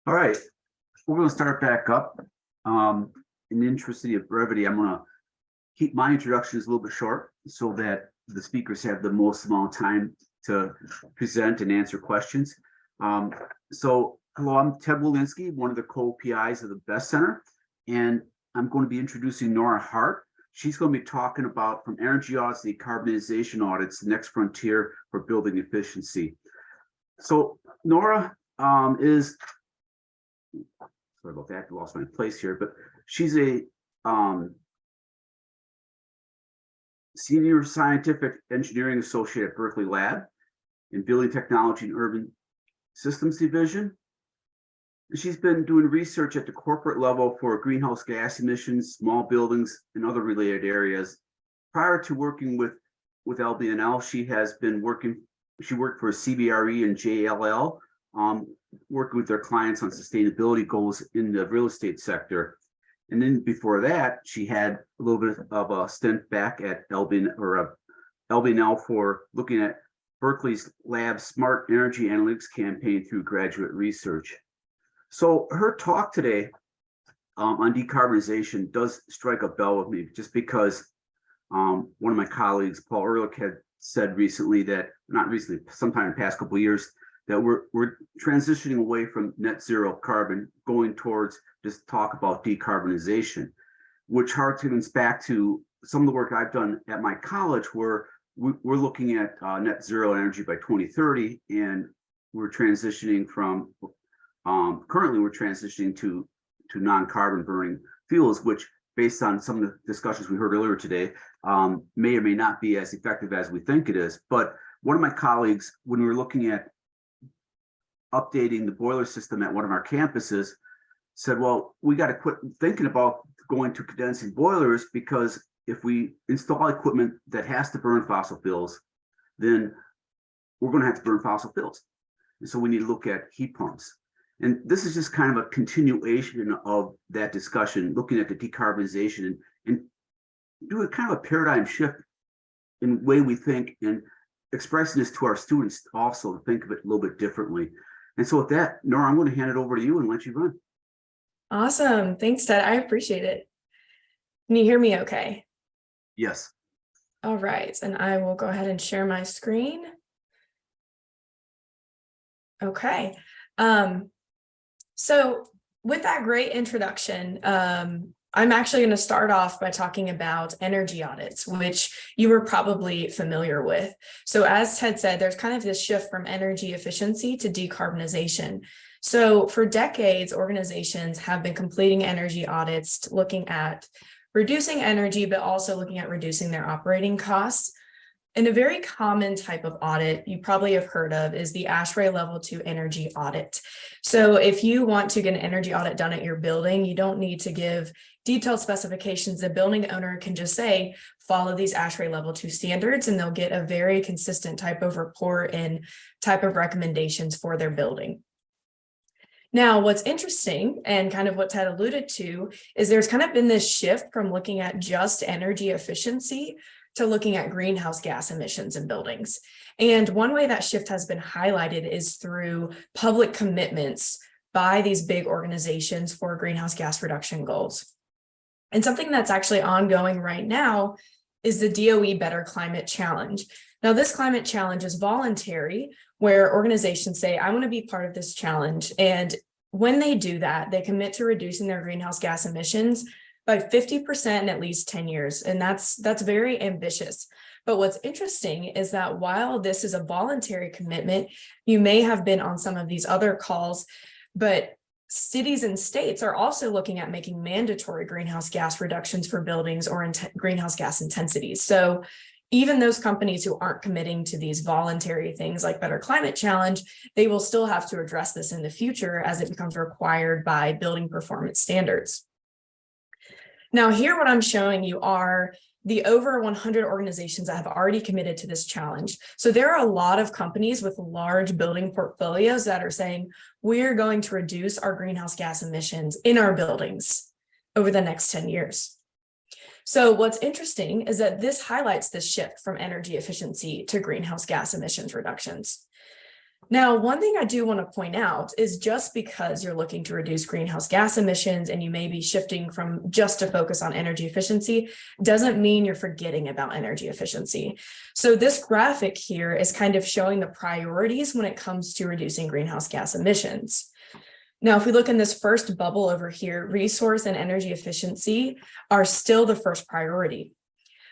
All right, we're going to start back up. In the interest of brevity, I'm going to keep my introductions a little bit short so that the speakers have the most amount of time to present and answer questions. Hello, I'm Ted Walensky, one of the co-PIs of the Best Center, and I'm going to be introducing Nora Hart. She's going to be talking about from energy audits to decarbonization audits, the next frontier for building efficiency. So Nora is, sorry about that, I lost my place here, but she's a senior scientific engineering associate at Berkeley Lab in Building Technology and Urban Systems Division. She's been doing research at the corporate level for greenhouse gas emissions, small buildings, and other related areas. Prior to working with LBNL, she worked for CBRE and JLL, working with their clients on sustainability goals in the real estate sector. And then before that, she had a little bit of a stint back at LBNL for looking at Berkeley's Lab's Smart Energy Analytics campaign through graduate research. So her talk today on decarbonization does strike a bell with me, just because one of my colleagues, Paul Ehrlich, had said recently that, not recently, sometime in the past couple of years, that we're transitioning away from net zero carbon, going towards just talk about decarbonization, which harkens back to some of the work I've done at my college, where we're looking at net zero energy by 2030, and we're transitioning from currently we're transitioning to non-carbon burning fuels, which, based on some of the discussions we heard earlier today, may or may not be as effective as we think it is. But one of my colleagues, when we were looking at updating the boiler system at one of our campuses, said, well, we got to quit thinking about going to condensing boilers, because if we install equipment that has to burn fossil fuels, then we're going to have to burn fossil fuels. And so we need to look at heat pumps. And this is just kind of a continuation of that discussion, looking at the decarbonization and do a kind of a paradigm shift in the way we think, and expressing this to our students also to think of it a little bit differently. And so with that, Nora, I'm going to hand it over to you and let you run. Awesome. Thanks, Ted. I appreciate it. Can you hear me okay? Yes. All right. And I will go ahead and share my screen. Okay. So with that great introduction, I'm actually going to start off by talking about energy audits, which you were probably familiar with. So as Ted said, there's kind of this shift from energy efficiency to decarbonization. So for decades, organizations have been completing energy audits, looking at reducing energy, but also looking at reducing their operating costs. And a very common type of audit you probably have heard of is the ASHRAE Level 2 energy audit. So if you want to get an energy audit done at your building, you don't need to give detailed specifications. The building owner can just say, follow these ASHRAE Level 2 standards, and they'll get a very consistent type of report and type of recommendations for their building. Now, what's interesting, and kind of what Ted alluded to, is there's kind of been this shift from looking at just energy efficiency to looking at greenhouse gas emissions in buildings. And one way that shift has been highlighted is through public commitments by these big organizations for greenhouse gas reduction goals. And something that's actually ongoing right now is the DOE Better Climate Challenge. Now, this climate challenge is voluntary, where organizations say, I want to be part of this challenge. And when they do that, they commit to reducing their greenhouse gas emissions by 50% in at least 10 years. And that's very ambitious. But what's interesting is that while this is a voluntary commitment, you may have been on some of these other calls, but cities and states are also looking at making mandatory greenhouse gas reductions for buildings or greenhouse gas intensities. So even those companies who aren't committing to these voluntary things like Better Climate Challenge, they will still have to address this in the future as it becomes required by building performance standards. Now, here what I'm showing you are the over 100 organizations that have already committed to this challenge. So there are a lot of companies with large building portfolios that are saying, we're going to reduce our greenhouse gas emissions in our buildings over the next 10 years. So what's interesting is that this highlights this shift from energy efficiency to greenhouse gas emissions reductions. Now, one thing I do want to point out is just because you're looking to reduce greenhouse gas emissions and you may be shifting from just to focus on energy efficiency doesn't mean you're forgetting about energy efficiency. So this graphic here is kind of showing the priorities when it comes to reducing greenhouse gas emissions. Now, if we look in this first bubble over here, resource and energy efficiency are still the first priority.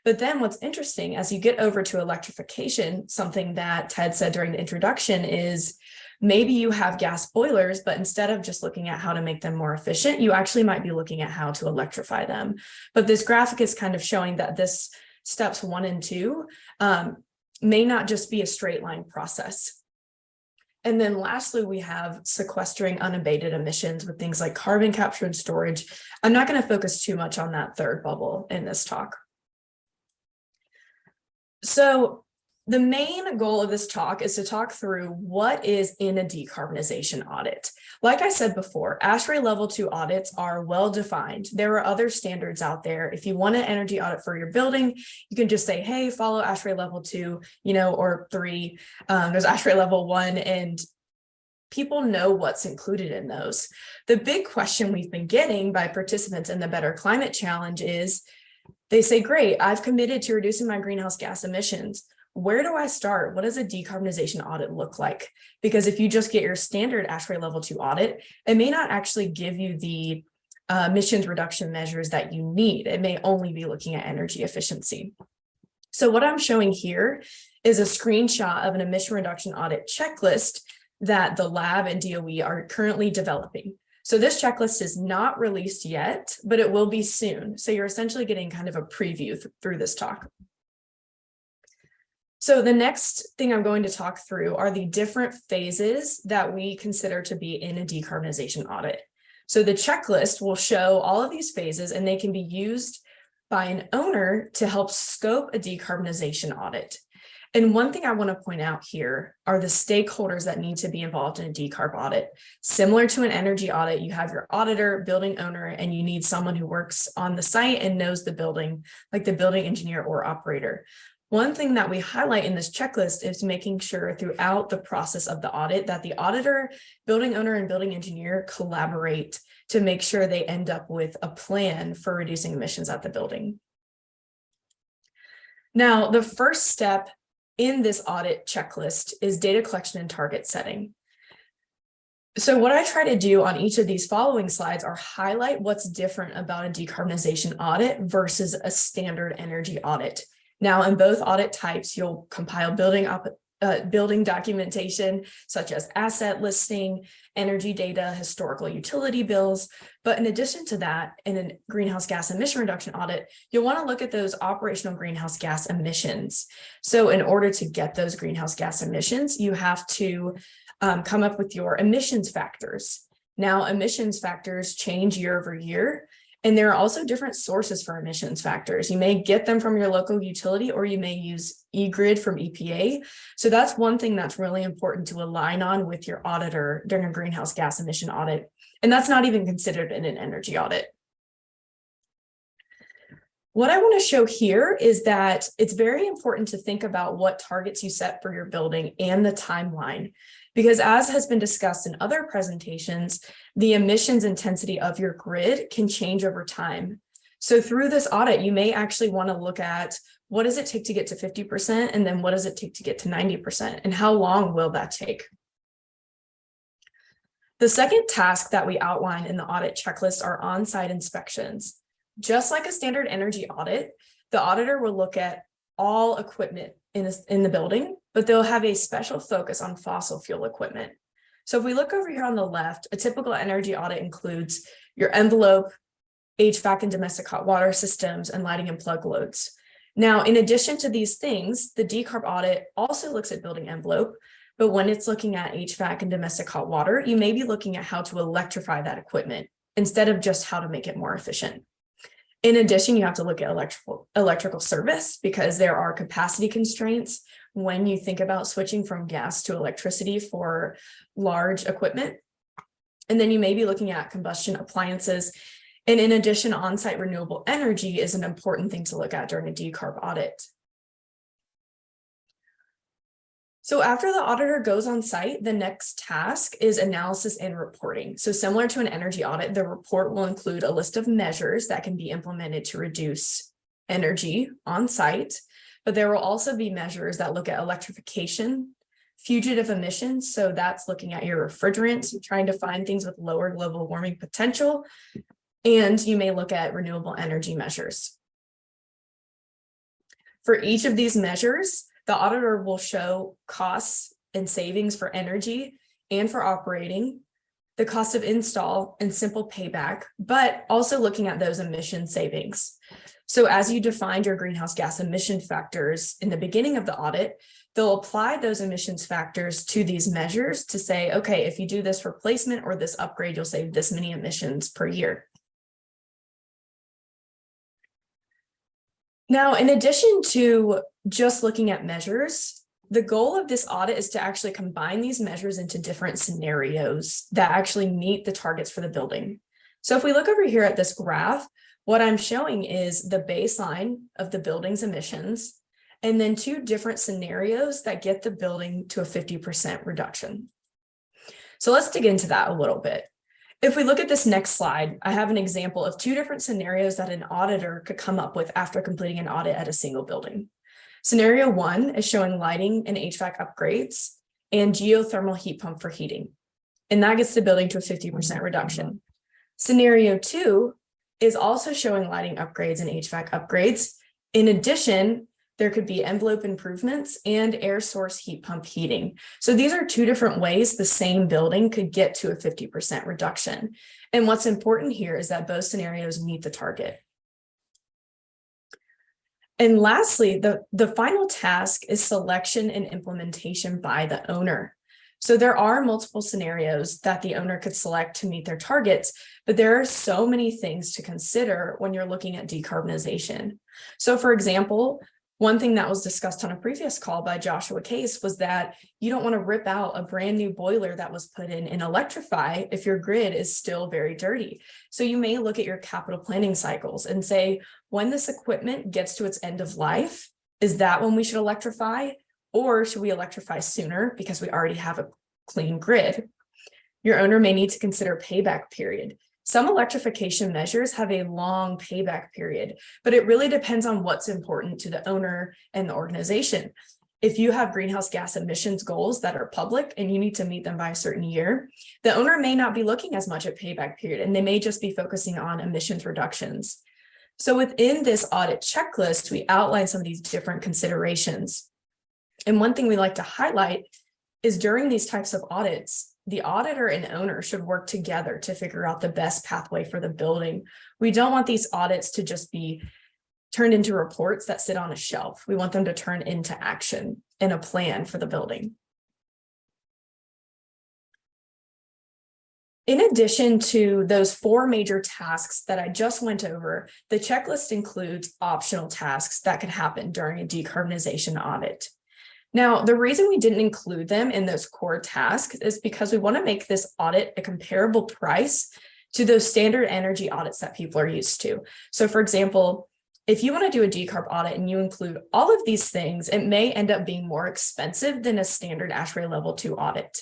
But then what's interesting as you get over to electrification, something that Ted said during the introduction is maybe you have gas boilers, but instead of just looking at how to make them more efficient, you actually might be looking at how to electrify them. But this graphic is kind of showing that this steps 1 and 2 may not just be a straight line process. And then lastly, we have sequestering unabated emissions with things like carbon capture and storage. I'm not going to focus too much on that third bubble in this talk. So the main goal of this talk is to talk through what is in a decarbonization audit. Like I said before, ASHRAE Level 2 audits are well defined. There are other standards out there. If you want an energy audit for your building, you can just say, hey, follow ASHRAE Level 2, or 3. There's ASHRAE Level 1, and people know what's included in those. The big question we've been getting by participants in the Better Climate Challenge is, they say, great, I've committed to reducing my greenhouse gas emissions. Where do I start? What does a decarbonization audit look like? Because if you just get your standard ASHRAE Level 2 audit, it may not actually give you the emissions reduction measures that you need. It may only be looking at energy efficiency. So what I'm showing here is a screenshot of an emission reduction audit checklist that the lab and DOE are currently developing. So this checklist is not released yet, but it will be soon. So you're essentially getting kind of a preview through this talk. So the next thing I'm going to talk through are the different phases that we consider to be in a decarbonization audit. So the checklist will show all of these phases, and they can be used by an owner to help scope a decarbonization audit. And one thing I want to point out here are the stakeholders that need to be involved in a decarb audit. Similar to an energy audit, you have your auditor, building owner, and you need someone who works on the site and knows the building, like the building engineer or operator. One thing that we highlight in this checklist is making sure throughout the process of the audit that the auditor, building owner, and building engineer collaborate to make sure they end up with a plan for reducing emissions at the building. Now, the first step in this audit checklist is data collection and target setting. So what I try to do on each of these following slides are highlight what's different about a decarbonization audit versus a standard energy audit. Now, in both audit types, you'll compile building documentation such as asset listing, energy data, historical utility bills. But in addition to that, in a greenhouse gas emission reduction audit, you'll want to look at those operational greenhouse gas emissions. So in order to get those greenhouse gas emissions, you have to come up with your emissions factors. Now, emissions factors change year over year. And there are also different sources for emissions factors. You may get them from your local utility, or you may use eGrid from EPA. So that's one thing that's really important to align on with your auditor during a greenhouse gas emission audit. And that's not even considered in an energy audit. What I want to show here is that it's very important to think about what targets you set for your building and the timeline. Because as has been discussed in other presentations, the emissions intensity of your grid can change over time. So through this audit, you may actually want to look at what does it take to get to 50%, and then what does it take to get to 90%, and how long will that take? The second task that we outline in the audit checklist are on-site inspections. Just like a standard energy audit, the auditor will look at all equipment in the building, but they'll have a special focus on fossil fuel equipment. So if we look over here on the left, a typical energy audit includes your envelope, HVAC and domestic hot water systems, and lighting and plug loads. Now, in addition to these things, the decarb audit also looks at building envelope, but when it's looking at HVAC and domestic hot water, you may be looking at how to electrify that equipment instead of just how to make it more efficient. In addition, you have to look at electrical service because there are capacity constraints when you think about switching from gas to electricity for large equipment. And then you may be looking at combustion appliances. And in addition, on-site renewable energy is an important thing to look at during a decarb audit. So after the auditor goes on site, the next task is analysis and reporting. So similar to an energy audit, the report will include a list of measures that can be implemented to reduce energy on site, but there will also be measures that look at electrification, fugitive emissions. So that's looking at your refrigerants, trying to find things with lower global warming potential. And you may look at renewable energy measures. For each of these measures, the auditor will show costs and savings for energy and for operating, the cost of install and simple payback, but also looking at those emission savings. So as you defined your greenhouse gas emission factors in the beginning of the audit, they'll apply those emissions factors to these measures to say, okay, if you do this replacement or this upgrade, you'll save this many emissions per year. Now, in addition to just looking at measures, the goal of this audit is to actually combine these measures into different scenarios that actually meet the targets for the building. So if we look over here at this graph, what I'm showing is the baseline of the building's emissions, and then two different scenarios that get the building to a 50% reduction. So let's dig into that a little bit. If we look at this next slide, I have an example of two different scenarios that an auditor could come up with after completing an audit at a single building. Scenario one is showing lighting and HVAC upgrades and geothermal heat pump for heating. And that gets the building to a 50% reduction. Scenario two is also showing lighting upgrades and HVAC upgrades. In addition, there could be envelope improvements and air source heat pump heating. So these are two different ways the same building could get to a 50% reduction. And what's important here is that both scenarios meet the target. And lastly, the final task is selection and implementation by the owner. So there are multiple scenarios that the owner could select to meet their targets, but there are so many things to consider when you're looking at decarbonization. So for example, one thing that was discussed on a previous call by Joshua Case was that you don't want to rip out a brand new boiler that was put in and electrify if your grid is still very dirty. So you may look at your capital planning cycles and say, when this equipment gets to its end of life, is that when we should electrify? Or should we electrify sooner because we already have a clean grid? Your owner may need to consider payback period. Some electrification measures have a long payback period, but it really depends on what's important to the owner and the organization. If you have greenhouse gas emissions goals that are public and you need to meet them by a certain year, the owner may not be looking as much at payback period, and they may just be focusing on emissions reductions. So within this audit checklist, we outline some of these different considerations. And one thing we like to highlight is during these types of audits, the auditor and owner should work together to figure out the best pathway for the building. We don't want these audits to just be turned into reports that sit on a shelf. We want them to turn into action and a plan for the building. In addition to those 4 major tasks that I just went over, the checklist includes optional tasks that could happen during a decarbonization audit. Now, the reason we didn't include them in those core tasks is because we want to make this audit a comparable price to those standard energy audits that people are used to. So for example, if you want to do a decarb audit and you include all of these things, it may end up being more expensive than a standard ASHRAE level 2 audit.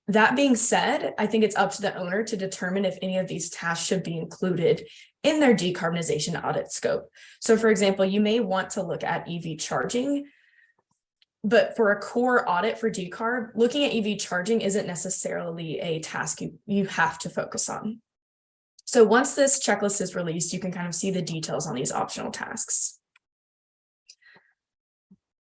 That being said, I think it's up to the owner to determine if any of these tasks should be included in their decarbonization audit scope. So for example, you may want to look at EV charging, but for a core audit for decarb, looking at EV charging isn't necessarily a task you have to focus on. So once this checklist is released, you can kind of see the details on these optional tasks.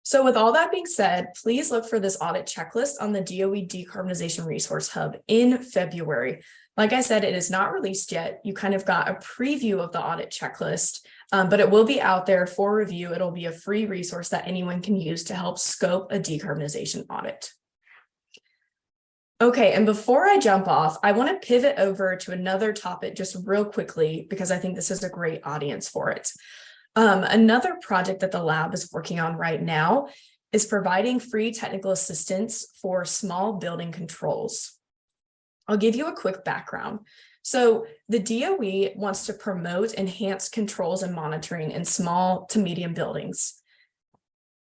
So with all that being said, please look for this audit checklist on the DOE Decarbonization Resource Hub in February. Like I said, it is not released yet. You kind of got a preview of the audit checklist, but it will be out there for review. It'll be a free resource that anyone can use to help scope a decarbonization audit. Okay, and before I jump off, I want to pivot over to another topic just real quickly, because I think this is a great audience for it. Another project that the lab is working on right now is providing free technical assistance for small building controls. I'll give you a quick background. So the DOE wants to promote enhanced controls and monitoring in small to medium buildings.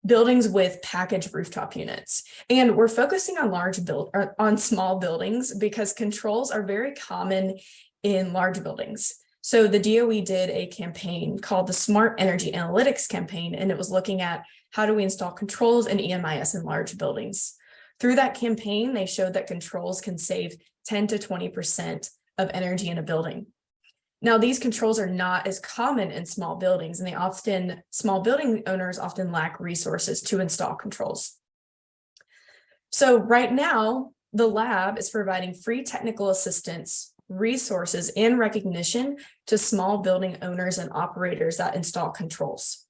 buildings with packaged rooftop units. And we're focusing on small buildings because controls are very common in large buildings. So the DOE did a campaign called the Smart Energy Analytics campaign, and it was looking at how do we install controls and EMIS in large buildings. Through that campaign, they showed that controls can save 10 to 20% of energy in a building. Now, these controls are not as common in small buildings, and small building owners often lack resources to install controls. So right now, the lab is providing free technical assistance, resources, and recognition to small building owners and operators that install controls.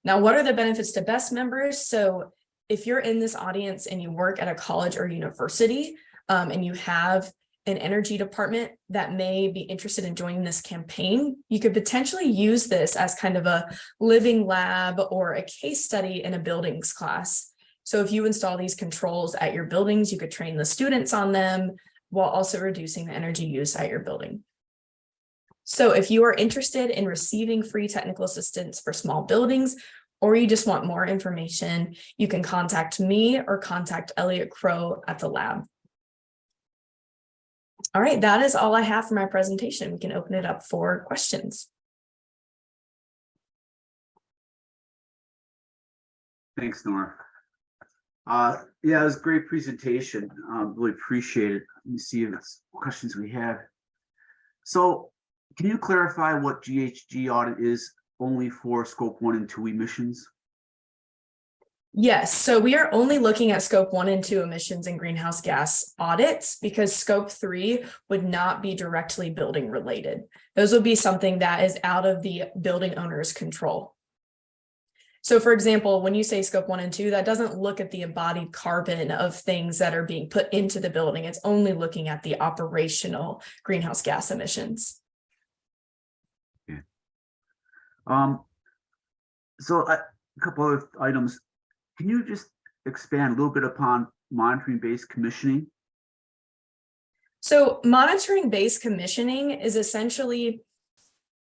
Now, what are the benefits to BEST members? So if you're in this audience and you work at a college or university, and you have an energy department that may be interested in joining this campaign, you could potentially use this as kind of a living lab or a case study in a buildings class. So if you install these controls at your buildings, you could train the students on them while also reducing the energy use at your building. So if you are interested in receiving free technical assistance for small buildings, or you just want more information, you can contact me or contact Elliot Crow at the lab. All right, that is all I have for my presentation. We can open it up for questions. Thanks, Nora. Yeah, it was a great presentation. Really appreciate it. Let me see if it's questions we have. So can you clarify what GHG audit is only for scope 1 and 2 emissions? Yes, so we are only looking at scope 1 and 2 emissions and greenhouse gas audits because scope 3 would not be directly building related. Those would be something that is out of the building owner's control. So for example, when you say scope 1 and 2, that doesn't look at the embodied carbon of things that are being put into the building. It's only looking at the operational greenhouse gas emissions. Okay. So a couple other items. Can you just expand a little bit upon monitoring-based commissioning? So monitoring-based commissioning is essentially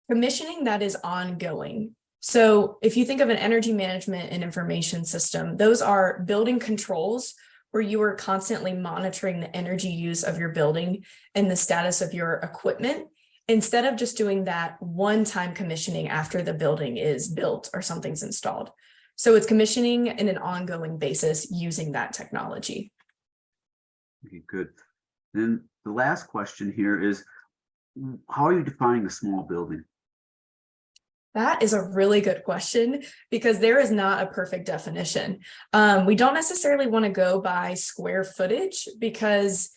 commissioning that is ongoing. So if you think of an energy management and information system, those are building controls where you are constantly monitoring the energy use of your building and the status of your equipment, instead of just doing that one-time commissioning after the building is built or something's installed. So it's commissioning in an ongoing basis using that technology. Okay, good. Then the last question here is, how are you defining a small building? That is a really good question because there is not a perfect definition. We don't necessarily want to go by square footage because,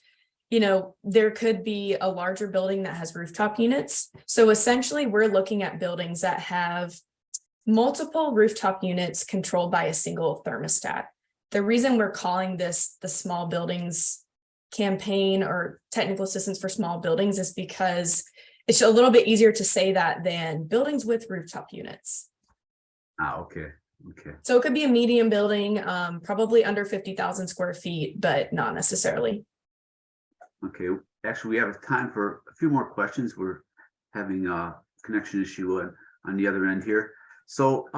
you know, there could be a larger building that has rooftop units. So essentially we're looking at buildings that have multiple rooftop units controlled by a single thermostat. The reason we're calling this the small buildings campaign or technical assistance for small buildings is because it's a little bit easier to say that than buildings with rooftop units. Okay. Okay. So it could be a medium building, probably under 50,000 square feet, but not necessarily. Okay. Actually, we have time for a few more questions. We're having a connection issue on the other end here. So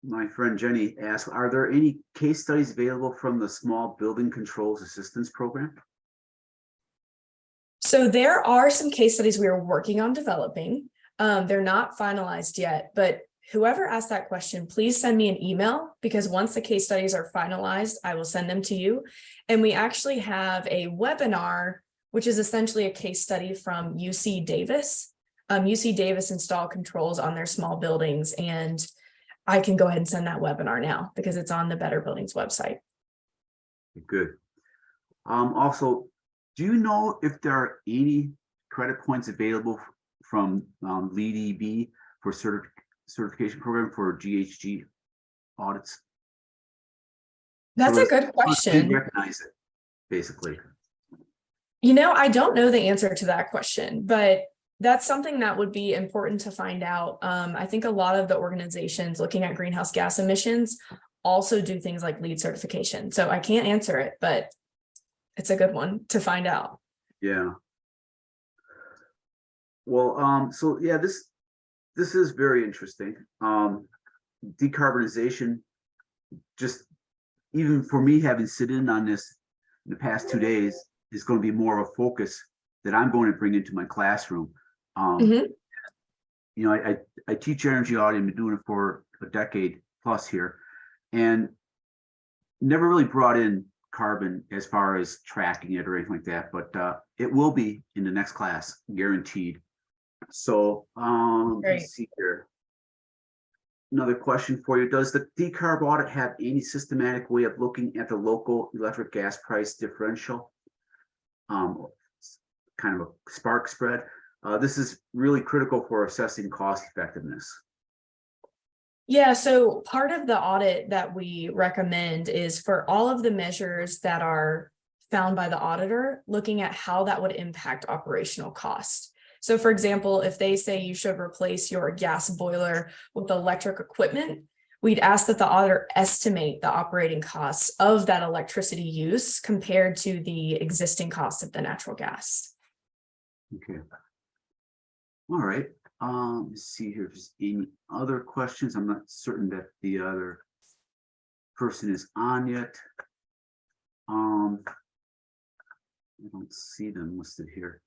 my friend Jenny asked, are there any case studies available from the Small Building Controls Assistance Program? So there are some case studies we are working on developing. They're not finalized yet, but whoever asked that question, please send me an email because once the case studies are finalized, I will send them to you. And we actually have a webinar, which is essentially a case study from UC Davis. UC Davis installed controls on their small buildings, and I can go ahead and send that webinar now because it's on the Better Buildings website. Good. Also, do you know if there are any credit points available from LEED for certification program for GHG audits? That's a good question. You recognize it, basically. You know, I don't know the answer to that question, but that's something that would be important to find out. I think a lot of the organizations looking at greenhouse gas emissions also do things like LEED certification. So I can't answer it, but it's a good one to find out. Yeah. Well, so yeah, this is very interesting. decarbonization, just even for me, having sit in on this in the past 2 days, is going to be more of a focus that I'm going to bring into my classroom. Mhm. You know, I teach energy audit. I've been doing it for a decade plus here, and never really brought in carbon as far as tracking it or anything like that, but it will be in the next class, guaranteed. So Great. let's see here. Another question for you. Does the decarb audit have any systematic way of looking at the local electric gas price differential? Kind of a spark spread. This is really critical for assessing cost effectiveness. Yeah, so part of the audit that we recommend is for all of the measures that are found by the auditor, looking at how that would impact operational costs. So for example, if they say you should replace your gas boiler with electric equipment, we'd ask that the auditor estimate the operating costs of that electricity use compared to the existing cost of the natural gas. Okay. All right. Let's see here if there's any other questions. I'm not certain that the other person is on yet. I don't see them listed here.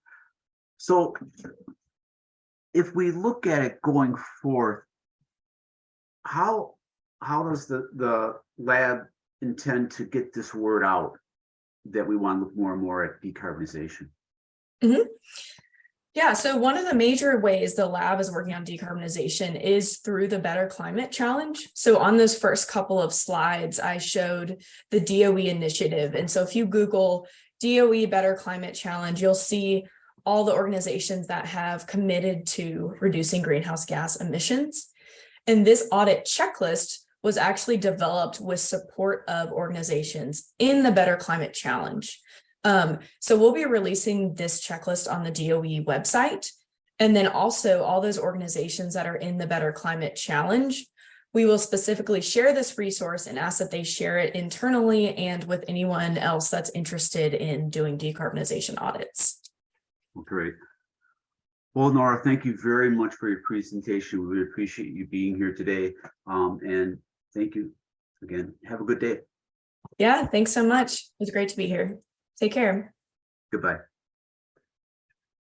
So if we look at it going forth, how does the lab intend to get this word out that we want to look more and more at decarbonization? Mm-hmm. Yeah, so one of the major ways the lab is working on decarbonization is through the Better Climate Challenge. So on those first couple of slides, I showed the DOE initiative. And so if you Google DOE Better Climate Challenge, you'll see all the organizations that have committed to reducing greenhouse gas emissions. And this audit checklist was actually developed with support of organizations in the Better Climate Challenge. So we'll be releasing this checklist on the DOE website. And then also all those organizations that are in the Better Climate Challenge, we will specifically share this resource and ask that they share it internally and with anyone else that's interested in doing decarbonization audits. Great. Well, Nora, thank you very much for your presentation. We really appreciate you being here today. And thank you again. Have a good day. Yeah, thanks so much. It was great to be here. Take care. Goodbye.